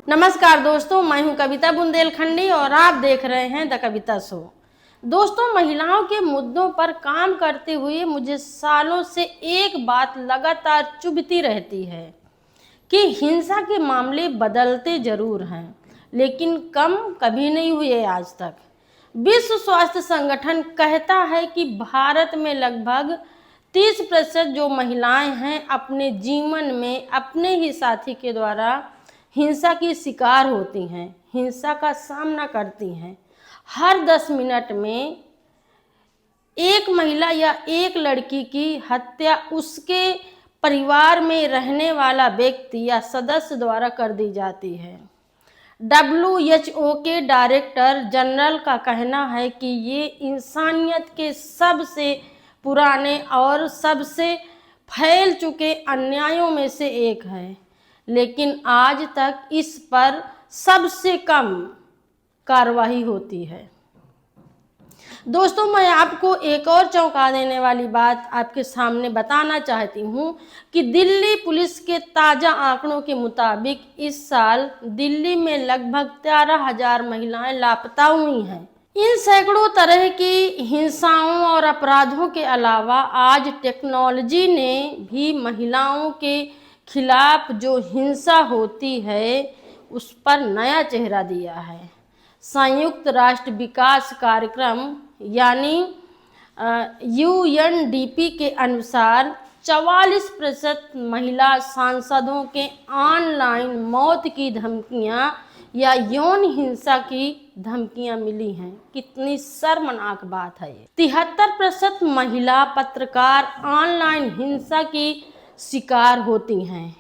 नमस्कार दोस्तों, मैं हूं कविता बुंदेलखंडी और आप देख रहे हैं द कविता शो। दोस्तों, महिलाओं के मुद्दों पर काम करते हुए मुझे सालों से एक बात लगातार चुभती रहती है कि हिंसा के मामले बदलते जरूर हैं, लेकिन कम कभी नहीं हुए आज तक। विश्व स्वास्थ्य संगठन कहता है कि भारत में लगभग 30% जो महिलाएं हैं अपने जीवन में अपने ही साथी के द्वारा हिंसा की शिकार होती हैं, हिंसा का सामना करती हैं। हर 10 मिनट में एक महिला या एक लड़की की हत्या उसके परिवार में रहने वाला व्यक्ति या सदस्य द्वारा कर दी जाती है। WHO के डायरेक्टर जनरल का कहना है कि ये इंसानियत के सबसे पुराने और सबसे फैल चुके अन्यायों में से एक है, लेकिन आज तक इस पर सबसे कम कार्रवाई होती है। दोस्तों, मैं आपको एक और चौंका देने वाली बात आपके सामने बताना चाहती हूँ कि दिल्ली पुलिस के ताज़ा आंकड़ों के मुताबिक इस साल दिल्ली में लगभग 13,000 महिलाएं लापता हुई हैं। इन सैकड़ों तरह की हिंसाओं और अपराधों के अलावा आज टेक्नोलॉजी ने भी महिलाओं के खिलाफ जो हिंसा होती है उस पर नया चेहरा दिया है। संयुक्त राष्ट्र विकास कार्यक्रम यानी UNDP के अनुसार 44% महिला सांसदों के ऑनलाइन मौत की धमकियां या यौन हिंसा की धमकियां मिली हैं। कितनी शर्मनाक बात है ये। 73% महिला पत्रकार ऑनलाइन हिंसा की शिकार होती हैं।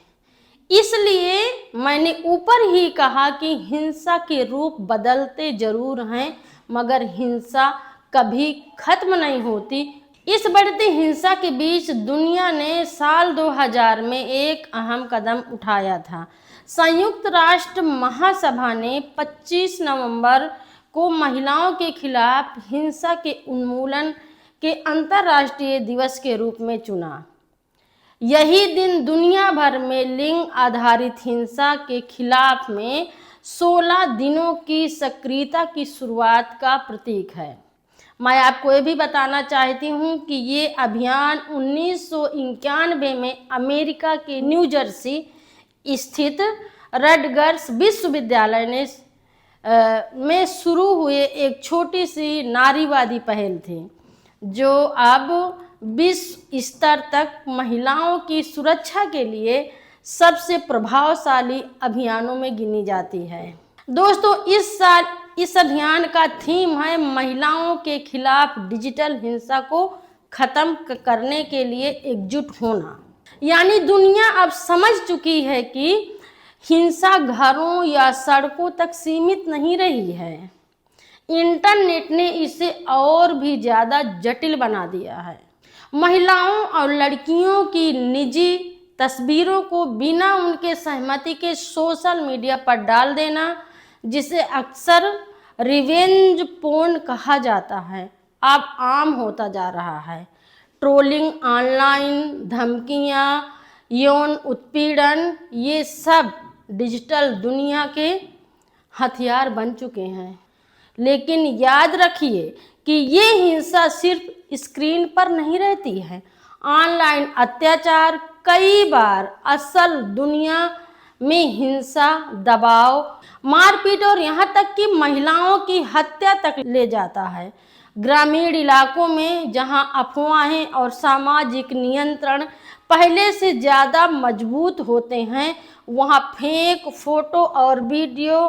इसलिए मैंने ऊपर ही कहा कि हिंसा के रूप बदलते जरूर हैं, मगर हिंसा कभी खत्म नहीं होती। इस बढ़ती हिंसा के बीच दुनिया ने साल 2000 में एक अहम कदम उठाया था। संयुक्त राष्ट्र महासभा ने 25 नवंबर को महिलाओं के खिलाफ हिंसा के उन्मूलन के अंतर्राष्ट्रीय दिवस के रूप में चुना। यही दिन दुनिया भर में लिंग आधारित हिंसा के खिलाफ में 16 दिनों की सक्रियता की शुरुआत का प्रतीक है। मैं आपको ये भी बताना चाहती हूँ कि ये अभियान 1991 में अमेरिका के न्यू जर्सी स्थित रटगर्स विश्वविद्यालय में शुरू हुए एक छोटी सी नारीवादी पहल थी, जो अब विश्व स्तर तक महिलाओं की सुरक्षा के लिए सबसे प्रभावशाली अभियानों में गिनी जाती है। दोस्तों, इस साल इस अभियान का थीम है महिलाओं के खिलाफ डिजिटल हिंसा को खत्म करने के लिए एकजुट होना। यानी दुनिया अब समझ चुकी है कि हिंसा घरों या सड़कों तक सीमित नहीं रही है। इंटरनेट ने इसे और भी ज़्यादा जटिल बना दिया है। महिलाओं और लड़कियों की निजी तस्वीरों को बिना उनके सहमति के सोशल मीडिया पर डाल देना, जिसे अक्सर रिवेंज पोर्न कहा जाता है, अब आम होता जा रहा है। ट्रोलिंग, ऑनलाइन धमकियां, यौन उत्पीड़न, ये सब डिजिटल दुनिया के हथियार बन चुके हैं। लेकिन याद रखिए कि ये हिंसा सिर्फ स्क्रीन पर नहीं रहती है। ऑनलाइन अत्याचार कई बार असल दुनिया में हिंसा, दबाव, मारपीट और यहाँ तक कि महिलाओं की हत्या तक ले जाता है। ग्रामीण इलाकों में जहाँ अफवाहें और सामाजिक नियंत्रण पहले से ज़्यादा मजबूत होते हैं, वहाँ फेक फोटो और वीडियो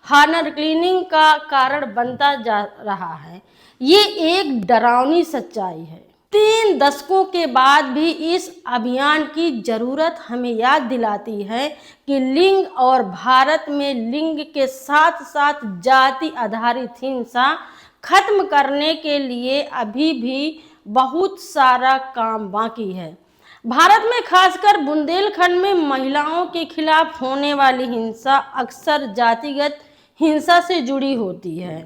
हॉनर क्लिनिंग का कारण बनता जा रहा है। ये एक डरावनी सच्चाई है। 3 दशकों के बाद भी इस अभियान की ज़रूरत हमें याद दिलाती है कि लिंग और भारत में लिंग के साथ साथ जाति आधारित हिंसा खत्म करने के लिए अभी भी बहुत सारा काम बाकी है। भारत में खासकर बुंदेलखंड में महिलाओं के खिलाफ होने वाली हिंसा अक्सर जातिगत हिंसा से जुड़ी होती है।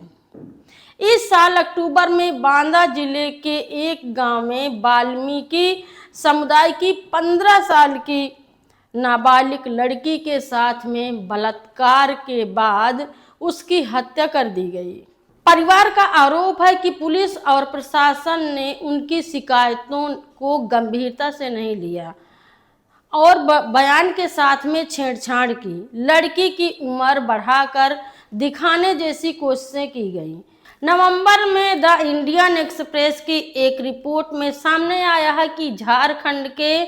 इस साल अक्टूबर में बांदा जिले के एक गांव में वाल्मीकि समुदाय की 15 साल की नाबालिग लड़की के साथ में बलात्कार के बाद उसकी हत्या कर दी गई। परिवार का आरोप है कि पुलिस और प्रशासन ने उनकी शिकायतों को गंभीरता से नहीं लिया और बयान के साथ में छेड़छाड़ की। लड़की की उम्र बढ़ाकर दिखाने जैसी कोशिशें की गई। नवंबर में द इंडियन एक्सप्रेस की एक रिपोर्ट में सामने आया है कि झारखंड के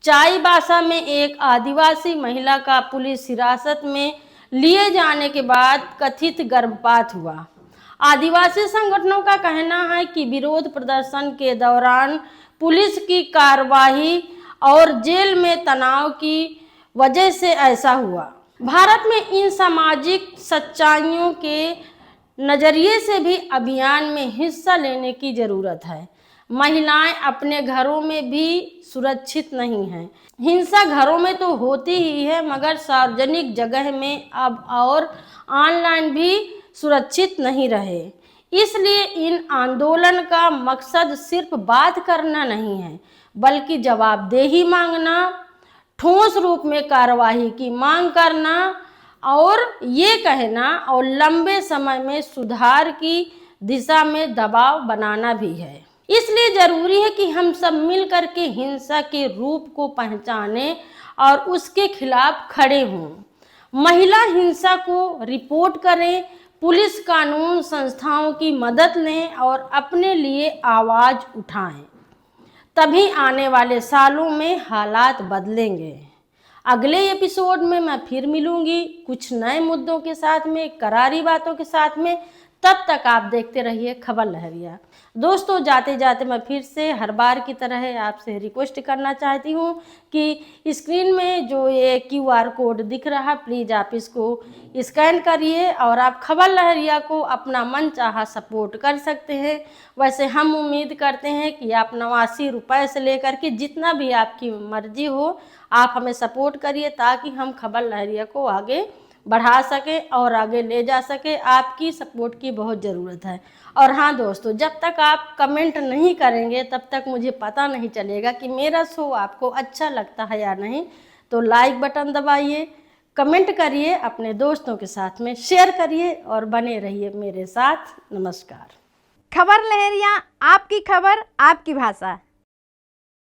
चाईबासा में एक आदिवासी महिला का पुलिस हिरासत में लिए जाने के बाद कथित गर्भपात हुआ। आदिवासी संगठनों का कहना है कि विरोध प्रदर्शन के दौरान पुलिस की कार्रवाई और जेल में तनाव की वजह से ऐसा हुआ। भारत में इन सामाजिक सच्चाइयों के नज़रिए से भी अभियान में हिस्सा लेने की ज़रूरत है। महिलाएं अपने घरों में भी सुरक्षित नहीं हैं। हिंसा घरों में तो होती ही है, मगर सार्वजनिक जगह में अब और ऑनलाइन भी सुरक्षित नहीं रहे। इसलिए इन आंदोलन का मकसद सिर्फ बात करना नहीं है, बल्कि जवाबदेही मांगना, ठोस रूप में कार्रवाई की मांग करना और ये कहना और लंबे समय में सुधार की दिशा में दबाव बनाना भी है। इसलिए जरूरी है कि हम सब मिलकर के हिंसा के रूप को पहचानें और उसके खिलाफ खड़े हों। महिला हिंसा को रिपोर्ट करें, पुलिस कानून संस्थाओं की मदद लें और अपने लिए आवाज़ उठाएं। तभी आने वाले सालों में हालात बदलेंगे। अगले एपिसोड में मैं फिर मिलूंगी कुछ नए मुद्दों के साथ में, करारी बातों के साथ में। तब तक आप देखते रहिए खबर लहरिया। दोस्तों, जाते जाते मैं फिर से हर बार की तरह आपसे रिक्वेस्ट करना चाहती हूँ कि स्क्रीन में जो ये QR कोड दिख रहा, प्लीज़ आप इसको स्कैन करिए और आप खबर लहरिया को अपना मन चाहा सपोर्ट कर सकते हैं। वैसे हम उम्मीद करते हैं कि आप 89 रुपये से लेकर के जितना भी आपकी मर्जी हो, आप हमें सपोर्ट करिए ताकि हम खबर लहरिया को आगे बढ़ा सकें और आगे ले जा सकें। आपकी सपोर्ट की बहुत ज़रूरत है। और हाँ दोस्तों, जब तक आप कमेंट नहीं करेंगे तब तक मुझे पता नहीं चलेगा कि मेरा शो आपको अच्छा लगता है या नहीं। तो लाइक बटन दबाइए, कमेंट करिए, अपने दोस्तों के साथ में शेयर करिए और बने रहिए मेरे साथ। नमस्कार। खबर लहरिया, आपकी खबर, आपकी भाषा।